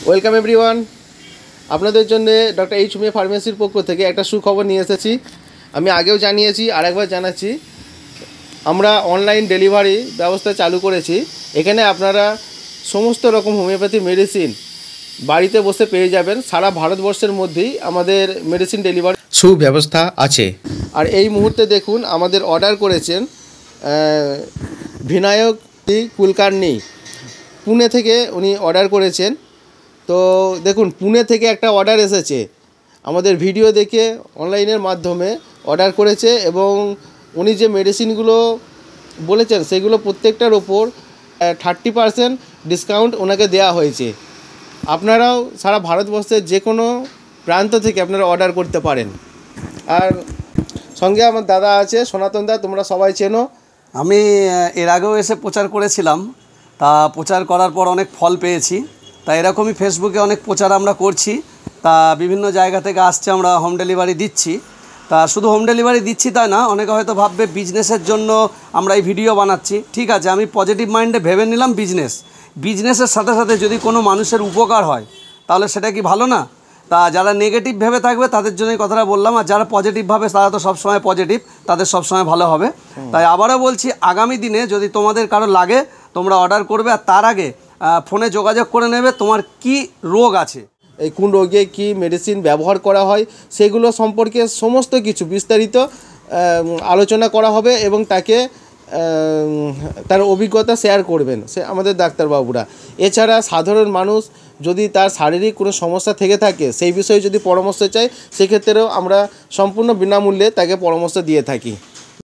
Welcome everyone. আপনাদের জন্য doctor H উমে ফার্মেসির পক্ষ থেকে একটা সুখবর নিয়ে এসেছি। আমি আগেও জানিয়েছি, আরেকবার জানাচ্ছি, আমরা অনলাইন ডেলিভারি ব্যবস্থা চালু করেছি। এখানে আপনারা সমস্ত রকম হোমিওপ্যাথি মেডিসিন বাড়িতে বসে পেয়ে যাবেন। সারা ভারতবর্ষের মধ্যেই আমাদের মেডিসিন ডেলিভারি সুব্যবস্থা আছে। আর এই মুহূর্তে দেখুন, আমাদের অর্ডার করেছেন বিনায়ক কুলকার্নি, পুনে থেকে উনি অর্ডার করেছেন। তো দেখুন, পুনে থেকে একটা অর্ডার এসেছে, আমাদের ভিডিও দেখে অনলাইনের মাধ্যমে অর্ডার করেছে এবং উনি যে মেডিসিনগুলো বলেছেন সেগুলো প্রত্যেকটার ওপর 30% ডিসকাউন্ট ওনাকে দেওয়া হয়েছে। আপনারাও সারা ভারতবর্ষের যে কোনো প্রান্ত থেকে আপনারা অর্ডার করতে পারেন। আর সঙ্গে আমার দাদা আছে, সনাতন দা, তোমরা সবাই চেনো। আমি এর আগেও এসে প্রচার করেছিলাম, তা প্রচার করার পর অনেক ফল পেয়েছি। তা এরকমই ফেসবুকে অনেক প্রচার আমরা করছি, তা বিভিন্ন জায়গা থেকে আসছে, আমরা হোম ডেলিভারি দিচ্ছি। তা শুধু হোম ডেলিভারি দিচ্ছি তাই না, অনেকে হয়তো ভাববে বিজনেসের জন্য আমরা এই ভিডিও বানাচ্ছি। ঠিক আছে, আমি পজিটিভ মাইন্ডে ভেবে নিলাম বিজনেসের সাথে সাথে যদি কোনো মানুষের উপকার হয় তাহলে সেটা কি ভালো না? তা যারা নেগেটিভ ভেবে থাকবে তাদের জন্যই কথাটা বললাম, আর যারা পজিটিভভাবে তারা তো সবসময় পজিটিভ, তাদের সবসময় ভালো হবে। তাই আবারও বলছি, আগামী দিনে যদি তোমাদের কারো লাগে তোমরা অর্ডার করবে, আর তার আগে ফোনে যোগাযোগ করে নেবে তোমার কি রোগ আছে, এই কোন রোগে কি মেডিসিন ব্যবহার করা হয় সেগুলো সম্পর্কে সমস্ত কিছু বিস্তারিত আলোচনা করা হবে এবং তাকে তার অভিজ্ঞতা শেয়ার করবেন সে আমাদের ডাক্তারবাবুরা। এছাড়া সাধারণ মানুষ যদি তার শারীরিক কোনো সমস্যা থেকে থাকে, সেই বিষয়ে যদি পরামর্শ চায়, সেক্ষেত্রেও আমরা সম্পূর্ণ বিনামূল্যে তাকে পরামর্শ দিয়ে থাকি।